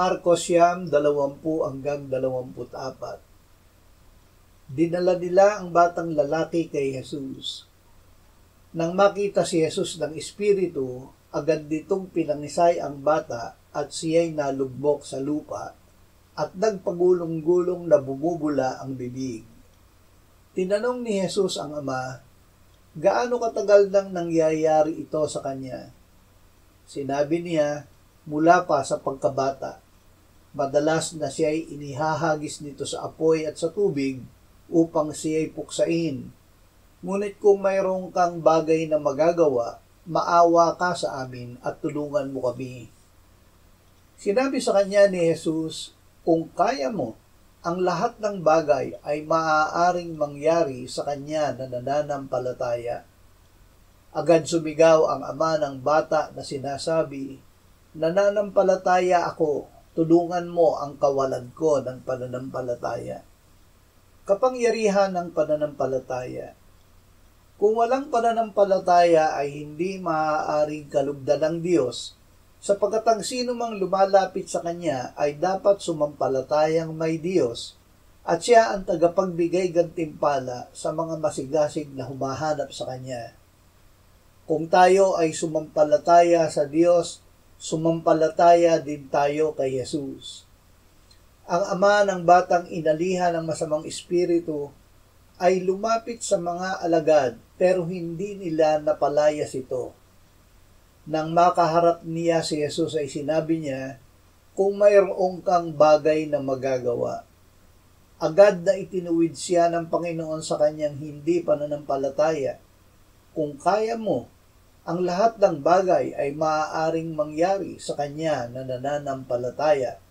Marcos 9:20-24. Dinala nila ang batang lalaki kay Jesus. Nang makita si Jesus ng Espiritu, agad nitong pinangisay ang bata at siya'y nalugmok sa lupa at nagpagulong-gulong na bumubula ang bibig. Tinanong ni Jesus ang ama, gaano katagal nang nangyayari ito sa kanya? Sinabi niya, mula pa sa pagkabata. Madalas na siya'y inihahagis nito sa apoy at sa tubig upang siya'y puksain. Ngunit kung mayroong kang bagay na magagawa, maawa ka sa amin at tulungan mo kami. Sinabi sa kanya ni Jesus, kung kaya mo, ang lahat ng bagay ay maaaring mangyari sa kanya na nananampalataya. Agad sumigaw ang ama ng bata na sinasabi, nananampalataya ako, tulungan mo ang kawalan ko ng pananampalataya. Kapangyarihan ng pananampalataya. Kung walang pananampalataya ay hindi maaaring kalugdan ng Diyos, sapagkat ang sino mang lumalapit sa Kanya ay dapat sumampalatayang may Diyos at siya ang tagapagbigay gantimpala sa mga masigasig na humahanap sa Kanya. Kung tayo ay sumampalataya sa Diyos, sumampalataya din tayo kay Jesus. Ang ama ng batang inalihan ng masamang espiritu ay lumapit sa mga alagad pero hindi nila napalayas ito. Nang makaharap niya si Jesus ay sinabi niya, kung mayroong kang bagay na magagawa. Agad na itinuwid siya ng Panginoon sa kanyang hindi pananampalataya. Kung kaya mo, ang lahat ng bagay ay maaaring mangyari sa kanya na nananampalataya.